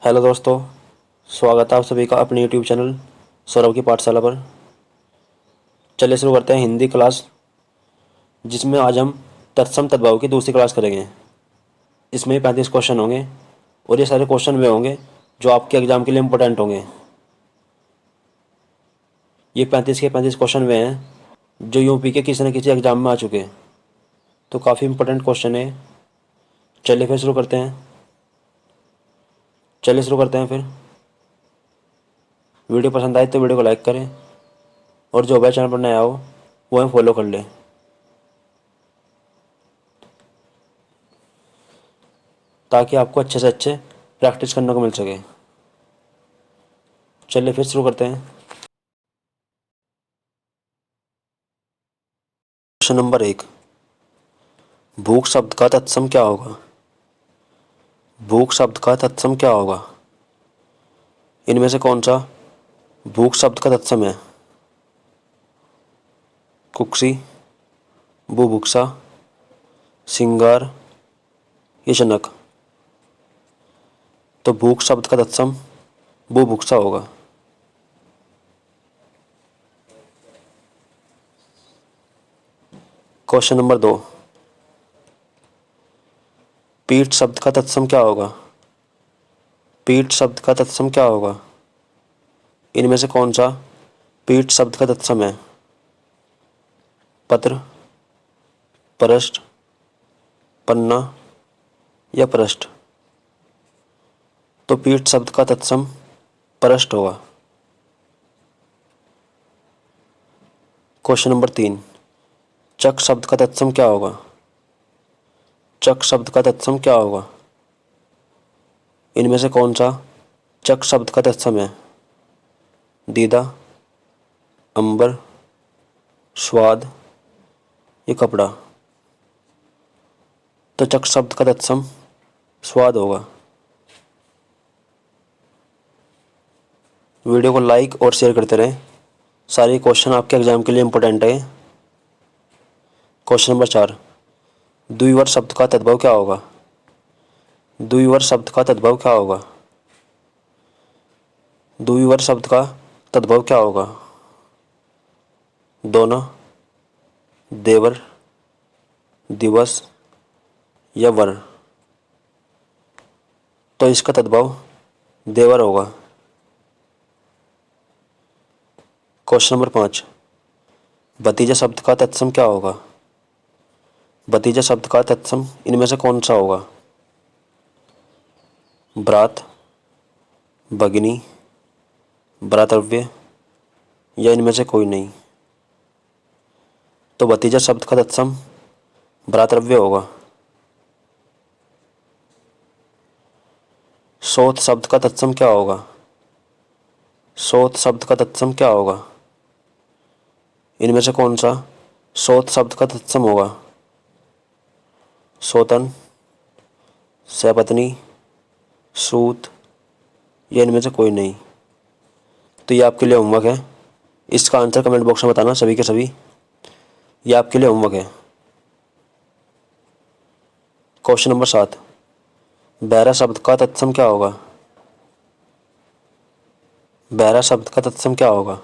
Hello दोस्तों, स्वागत है आप सभी का अपने यूट्यूब चैनल सौरभ की पाठशाला पर। चलिए शुरू करते हैं हिंदी क्लास, जिसमें आज हम तत्सम तद्भव की दूसरी क्लास करेंगे। इसमें 35 क्वेश्चन होंगे और ये सारे क्वेश्चन वे होंगे जो आपके एग्जाम के लिए इम्पोर्टेंट होंगे। ये 35 के 35 क्वेश्चन वे हैं जो यूपी के किसी न किसी एग्जाम में आ चुके हैं, तो काफ़ी इंपॉर्टेंट क्वेश्चन है। चलिए फिर शुरू करते हैं। फिर वीडियो पसंद आए तो वीडियो को लाइक करें और जो भाई चैनल पर नया हो वो हमें फॉलो कर लें, ताकि आपको अच्छे से अच्छे प्रैक्टिस करने को मिल सके। चलिए फिर शुरू करते हैं। क्वेश्चन नंबर 1, भूख शब्द का तत्सम क्या होगा? भूख शब्द का तत्सम क्या होगा? इनमें से कौन सा भूख शब्द का तत्सम है? कुक्षी, बुभुक्षा, सिंगार या जनक? तो भूख शब्द का तत्सम बुभुक्षा होगा। क्वेश्चन नंबर 2, पीठ शब्द का तत्सम क्या होगा? पीठ शब्द का तत्सम क्या होगा? इनमें से कौन सा पीठ शब्द का तत्सम है? पत्र, पृष्ठ, पन्ना या पृष्ठ? तो पीठ शब्द का तत्सम पृष्ठ होगा। क्वेश्चन नंबर 3, चक शब्द का तत्सम क्या होगा? चक शब्द का तत्सम क्या होगा? इनमें से कौन सा चक शब्द का तत्सम है? दीदा, अंबर, स्वाद या कपड़ा? तो चक शब्द का तत्सम स्वाद होगा। वीडियो को लाइक और शेयर करते रहें। सारे क्वेश्चन आपके एग्जाम के लिए इम्पोर्टेंट है। क्वेश्चन नंबर 4, द्विवर शब्द का तद्भव क्या होगा? द्विवर शब्द का तद्भव क्या होगा? द्विवर शब्द का तद्भव क्या होगा? दोना, देवर, दिवस या वर? तो इसका तद्भव देवर होगा। क्वेश्चन नंबर 5, भतीजा शब्द का तत्सम क्या होगा? भतीजा शब्द का तत्सम इनमें से कौन सा होगा? भ्रात, भगिनी, भ्रातृव्य या इनमें से कोई नहीं? तो भतीजा शब्द का तत्सम भ्रातृव्य होगा। सौत शब्द का तत्सम क्या होगा? सौत शब्द का तत्सम क्या होगा? इनमें से कौन सा सौत शब्द का तत्सम होगा? सौतन, सपत्नी, सूत या इनमें से कोई नहीं? तो ये आपके लिए होमवर्क है। इसका आंसर कमेंट बॉक्स में बताना सभी के सभी। ये आपके लिए होमवर्क है। क्वेश्चन नंबर 7, बहरा शब्द का तत्सम क्या होगा? बहरा शब्द का तत्सम क्या होगा?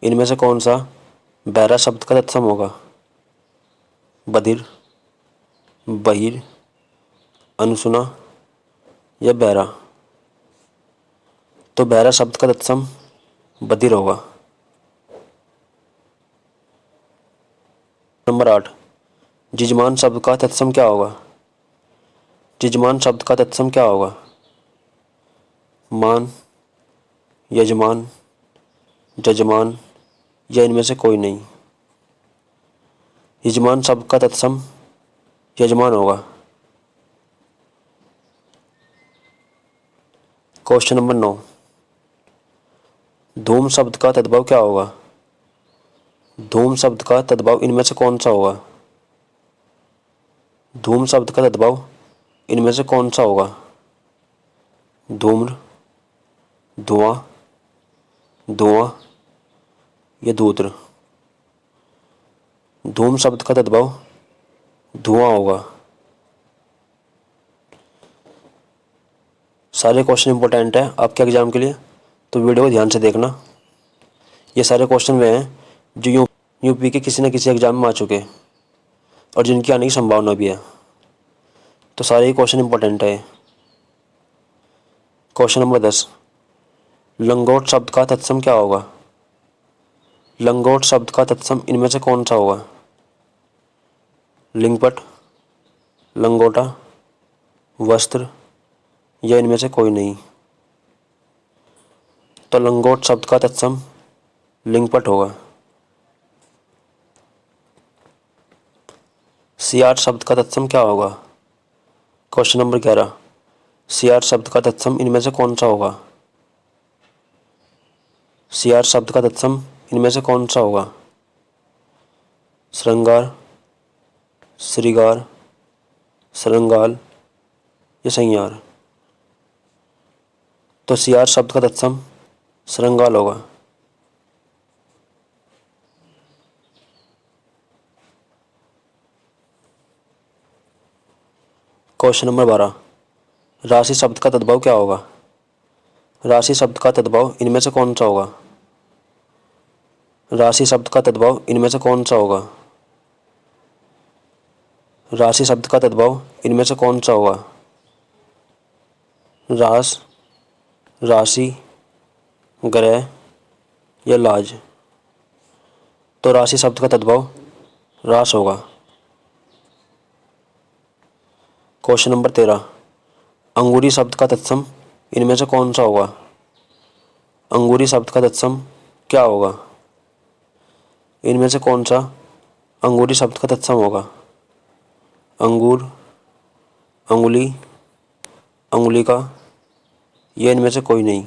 इनमें से कौन सा बहरा शब्द का तत्सम होगा? बधिर, बहिर, अनसुना या बहरा? तो बहरा शब्द का तत्सम बधिर होगा। नंबर 8, जजमान शब्द का तत्सम क्या होगा? जजमान शब्द का तत्सम क्या होगा? मान, यजमान, जजमान या इनमें से कोई नहीं? यजमान शब्द का तत्सम यजमान होगा। क्वेश्चन नंबर 9, धूम शब्द का तद्भव क्या होगा? धूम शब्द का तद्भव इनमें से कौन सा होगा? धूम शब्द का तद्भव इनमें से कौन सा होगा? धूम्र, धुआं, धुआं या धूत्र? धूम शब्द का तद्भव धुआं होगा। सारे क्वेश्चन इंपॉर्टेंट है आपके एग्ज़ाम के लिए, तो वीडियो को ध्यान से देखना। ये सारे क्वेश्चन वे हैं जो यूपी के किसी न किसी एग्ज़ाम में आ चुके हैं और जिनकी आने की संभावना भी है। तो सारे ही क्वेश्चन इंपॉर्टेंट है। क्वेश्चन नंबर 10, लंगोट शब्द का तत्सम क्या होगा? लंगोट शब्द का तत्सम इनमें से कौन सा होगा? लिंगपट, लंगोटा, वस्त्र या इनमें से कोई नहीं? तो लंगोट शब्द का तत्सम लिंगपट होगा। सियार शब्द का तत्सम क्या होगा? क्वेश्चन नंबर 11, सियार शब्द का तत्सम इनमें से कौन सा होगा? सियार शब्द का तत्सम इनमें से कौन सा होगा? श्रृंगार, श्रृगार, श्रृंगाल या संयार? तो सियार शब्द का तत्सम श्रृंगाल होगा। क्वेश्चन नंबर 12, राशि शब्द का तद्भव क्या होगा? राशि शब्द का तद्भव इनमें से कौन सा होगा? राशि शब्द का तद्भव इनमें से कौन सा होगा? राशि शब्द का तद्भव इनमें से कौन सा होगा? रास, राशि, ग्रह या लाज? तो राशि शब्द का तद्भव रास होगा। क्वेश्चन नंबर 13, अंगूरी शब्द का तत्सम इनमें से कौन सा होगा? अंगूरी शब्द का तत्सम क्या होगा? इनमें से कौन सा अंगूरी शब्द का तत्सम होगा? अंगूर, अंगुली, अंगुलिका या इनमें से कोई नहीं?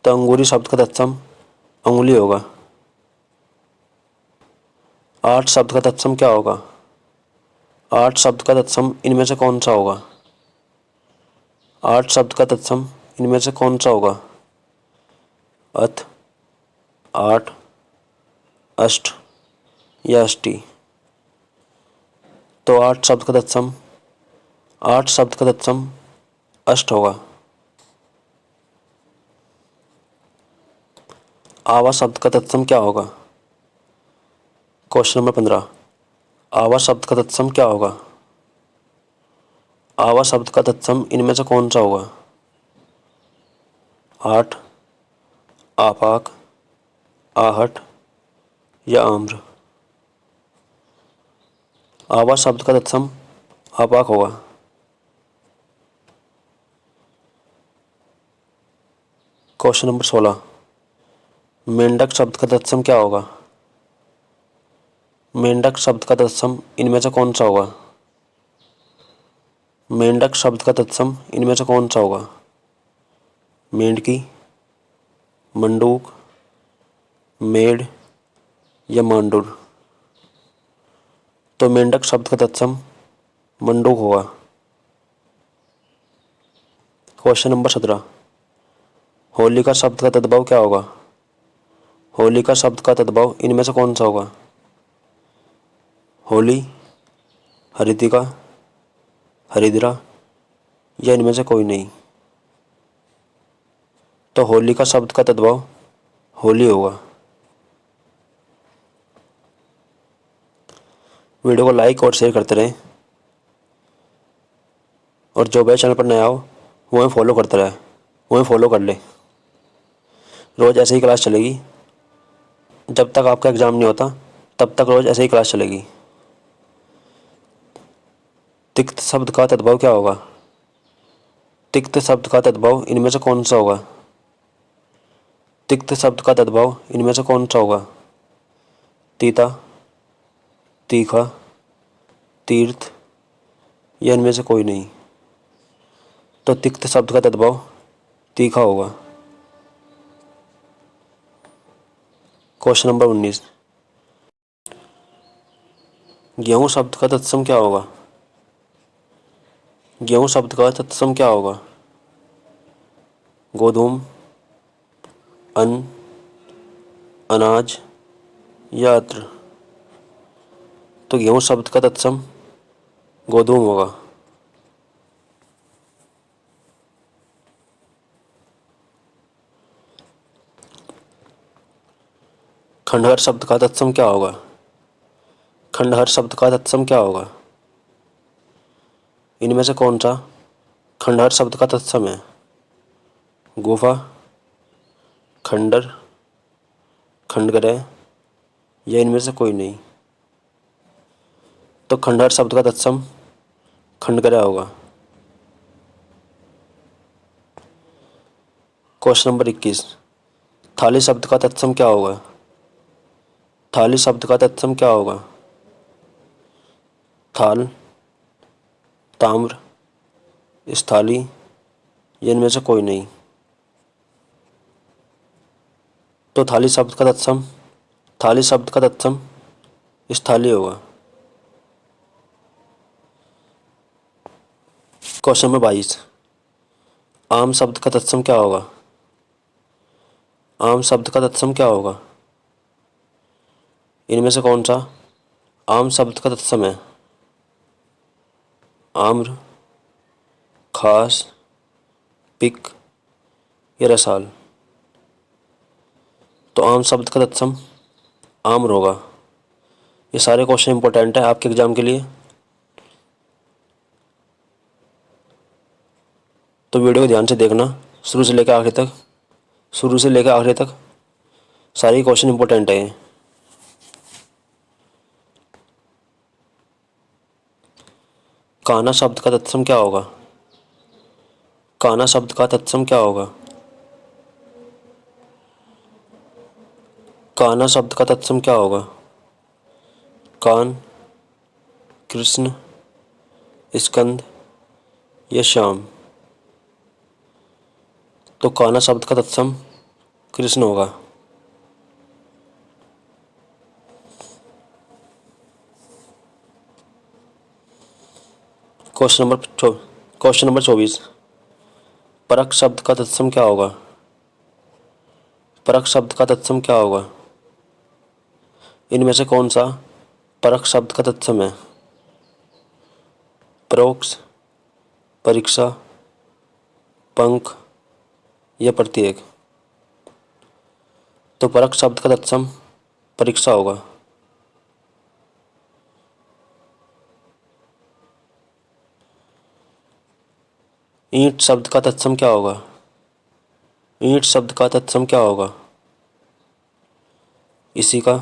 तो अंगूरी शब्द का तत्सम अंगुली होगा। आठ शब्द का तत्सम क्या होगा? आठ शब्द का तत्सम इनमें से कौन सा होगा? आठ शब्द का तत्सम इनमें से कौन सा होगा? अथ, आठ, अष्ट या अष्टी? तो आठ शब्द का तत्सम अष्ट होगा। आवा शब्द का तत्सम क्या होगा? क्वेश्चन नंबर 15, आवा शब्द का तत्सम क्या होगा? आवा शब्द का तत्सम इनमें से कौन सा होगा? आठ, आपाक, आहट या आम्र? आवा शब्द का तत्सम आपाक होगा। क्वेश्चन नंबर 16, मेंढक शब्द का तत्सम क्या होगा? मेंढक शब्द का तत्सम इनमें से कौन सा होगा? मेंढक शब्द का तत्सम इनमें से कौन सा होगा? मेंढकी, मंडूक, मेढ़ या मांडुर? तो मेंढक शब्द का तत्सम मंडूक होगा। क्वेश्चन नंबर 17, होलिका शब्द का तद्भव क्या होगा? होलिका शब्द का तद्भव इनमें से कौन सा होगा? होली, हरितिका, हरिद्रा या इनमें से कोई नहीं? तो होलिका शब्द का तद्भव होली होगा। वीडियो को लाइक और शेयर करते रहें और जो भी चैनल पर नया हो वो हमें फॉलो करते रहे, वो हमें फॉलो कर ले। रोज़ ऐसे ही क्लास चलेगी, जब तक आपका एग्ज़ाम नहीं होता तब तक रोज़ ऐसे ही क्लास चलेगी। तिक्त शब्द का तद्भव क्या होगा? तिक्त शब्द का तद्भव इनमें से कौन सा होगा? तिक्त शब्द का तद्भव इनमें से कौन सा होगा? तीता, तीखा, तीर्थ या इनमें से कोई नहीं? तो तिक्त शब्द का तद्भव तीखा होगा। क्वेश्चन नंबर 19, गेहूं शब्द का तत्सम क्या होगा? गेहूं शब्द का तत्सम क्या होगा? गोधूम, अन्न, अनाज या अत्र? तो गेहूं शब्द का तत्सम गोधूम होगा। खंडहर शब्द का तत्सम क्या होगा? खंडहर शब्द का तत्सम क्या होगा? इनमें से कौन सा खंडहर शब्द का तत्सम है? गुफा, खंडर, खंडग्रह या इनमें से कोई नहीं? तो खंडहर शब्द का तत्सम खंडग्रह होगा। क्वेश्चन नंबर 21, थाली शब्द का तत्सम क्या होगा? थाली शब्द का तत्सम क्या होगा? थाल, ताम्र, स्थाली या इनमें से कोई नहीं? तो थाली शब्द का तत्सम स्थाली होगा। क्वेश्चन नंबर 22, आम शब्द का तत्सम क्या होगा? आम शब्द का तत्सम क्या होगा? इनमें से कौन सा आम शब्द का तत्सम है? आम्र, खास, पिक या रसाल? तो आम शब्द का तत्सम आम्र होगा। ये सारे क्वेश्चन इंपॉर्टेंट है आपके एग्जाम के लिए, तो वीडियो को ध्यान से देखना शुरू से लेकर आखिर तक। सारे क्वेश्चन इंपॉर्टेंट है। कान्हा शब्द का तत्सम क्या होगा? कान्हा शब्द का तत्सम क्या होगा? कान्हा शब्द का तत्सम क्या होगा? कान, कृष्ण, स्कंद या श्याम? तो कान्हा शब्द का तत्सम कृष्ण होगा। क्वेश्चन नंबर 24, परख शब्द का तत्सम क्या होगा? परख शब्द का तत्सम क्या होगा? इनमें से कौन सा परख शब्द का तत्सम है? परोक्ष, परीक्षा, पंख या प्रत्येक? तो परख शब्द का तत्सम परीक्षा होगा। ईंट शब्द का तत्सम क्या होगा? ईंट शब्द का तत्सम क्या होगा? इसी का,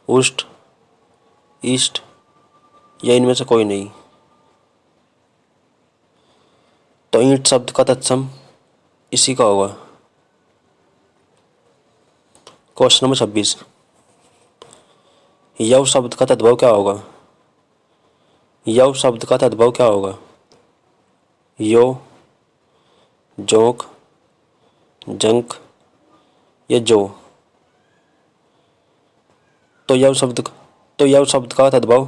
उष्ट, ईस्ट या इनमें से कोई नहीं? तो ईंट शब्द का तत्सम इसी का होगा। क्वेश्चन नंबर 26, यव शब्द का तद्भव क्या होगा? यव शब्द का तद्भव क्या होगा? यो, जोंक, जंक या जो? तो यव शब्द का तद्भव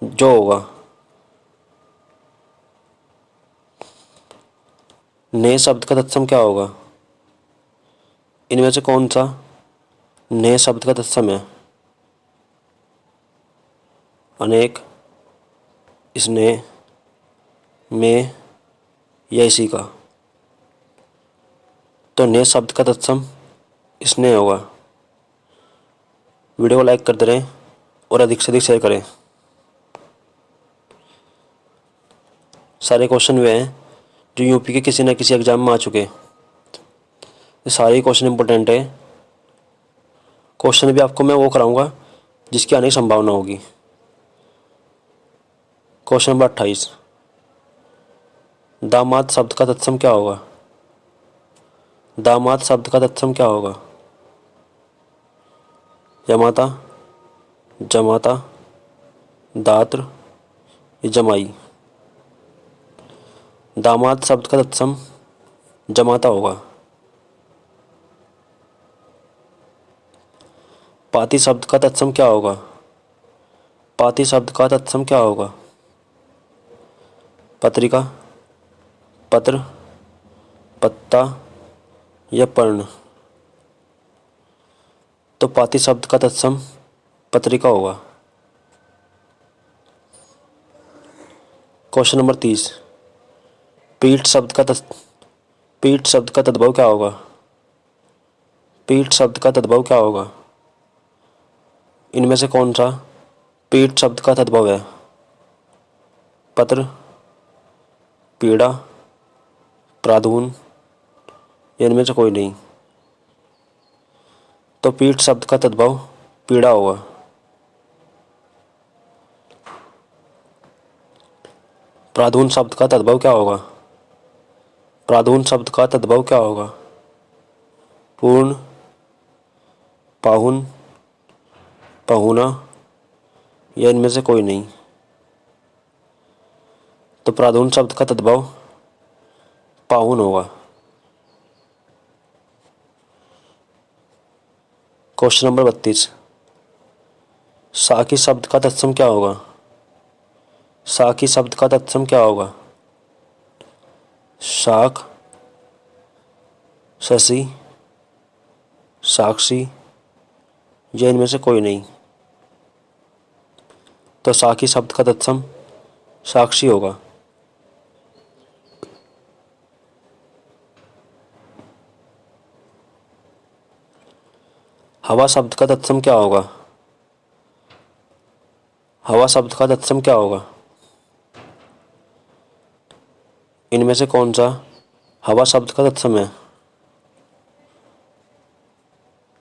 जो होगा। ने शब्द का तत्सम क्या होगा? इनमें से कौन सा ने शब्द का तत्सम है? अनेक, स्नेह, में या इसी का? तो ने शब्द का तत्सम स्नेह होगा। वीडियो को लाइक करते रहें और अधिक से अधिक शेयर करें। सारे क्वेश्चन वे हैं जो यूपी के किसी न किसी एग्जाम में आ चुके। ये सारे क्वेश्चन इंपॉर्टेंट है। क्वेश्चन भी आपको मैं वो कराऊंगा जिसकी आने की संभावना होगी। क्वेश्चन नंबर 28, दामाद शब्द का तत्सम क्या होगा? दामाद शब्द का तत्सम क्या होगा? यमाता, जमाता, दात्र या जमाई? दामाद शब्द का तत्सम जमाता होगा। पाती शब्द का तत्सम क्या होगा? पाती शब्द का तत्सम क्या होगा? पत्रिका, पत्र, पत्ता या पर्ण? तो पाती शब्द का तत्सम पत्रिका होगा। क्वेश्चन नंबर 30, पीठ शब्द का तद्भव क्या होगा? पीठ शब्द का तद्भव क्या होगा? इनमें से कौन सा पीठ शब्द का तद्भव है? पत्र, पीड़ा, प्रादुन या इनमें से कोई नहीं? तो पीठ शब्द का तद्भव पीड़ा होगा। प्रादुन शब्द का तद्भव क्या होगा? प्रादुन शब्द का तद्भव क्या होगा? पूर्ण, पाहुन, पहुना या इनमें से कोई नहीं? तो प्रादुन शब्द का तद्भव पाहुन होगा। क्वेश्चन नंबर 32, साकी शब्द का तत्सम क्या होगा? साकी शब्द का तत्सम क्या होगा? शाख, शशि, साक्षी या इनमें से कोई नहीं? तो साकी शब्द का तत्सम साक्षी होगा। हवा शब्द का तत्सम क्या होगा? हवा शब्द का तत्सम क्या होगा? इनमें से कौन सा हवा शब्द का तत्सम है?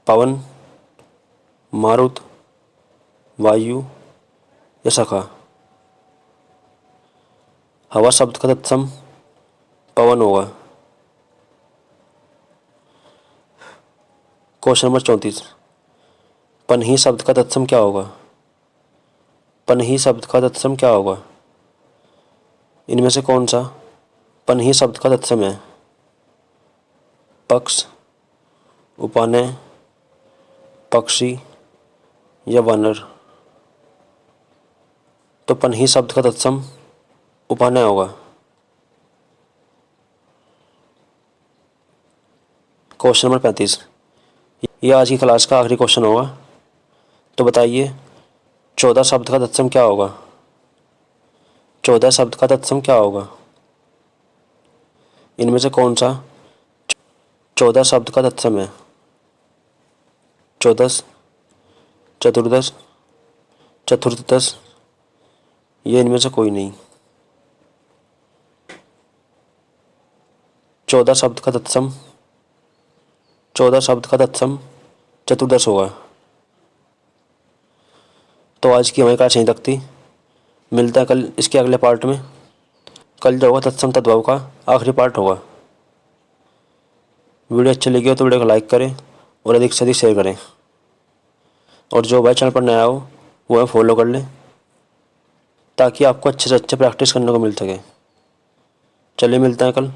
पवन, मारुत, वायु या सखा? हवा शब्द का तत्सम पवन होगा। क्वेश्चन नंबर 34, पनही शब्द का तत्सम क्या होगा? पनही शब्द का तत्सम क्या होगा? इनमें से कौन सा पनही शब्द का तत्सम है? पक्ष, उपानय, पक्षी या वानर? तो पनही शब्द का तत्सम उपानय होगा। क्वेश्चन नंबर 35, यह आज की क्लास का आखिरी क्वेश्चन होगा। तो बताइए 14 शब्द का तत्सम क्या होगा? 14 शब्द का तत्सम क्या होगा? इनमें से कौन सा 14 शब्द का तत्सम है? चौदस, चतुर्दश, चतुर्थदश ये इनमें से कोई नहीं? 14 शब्द का तत्सम 14 शब्द का तत्सम चतुर्दश होगा। तो आज की हमारी क्लास यहीं तक थी। मिलता है कल इसके अगले पार्ट में। कल जो होगा तत्सम तद्भव का आखिरी पार्ट होगा। वीडियो अच्छी लगी हो तो वीडियो को लाइक करें और अधिक से अधिक शेयर करें। और जो भाई चैनल पर नया हो वो है फॉलो कर लें ताकि आपको अच्छे से अच्छे प्रैक्टिस करने को मिल सके। चलिए मिलते हैं कल।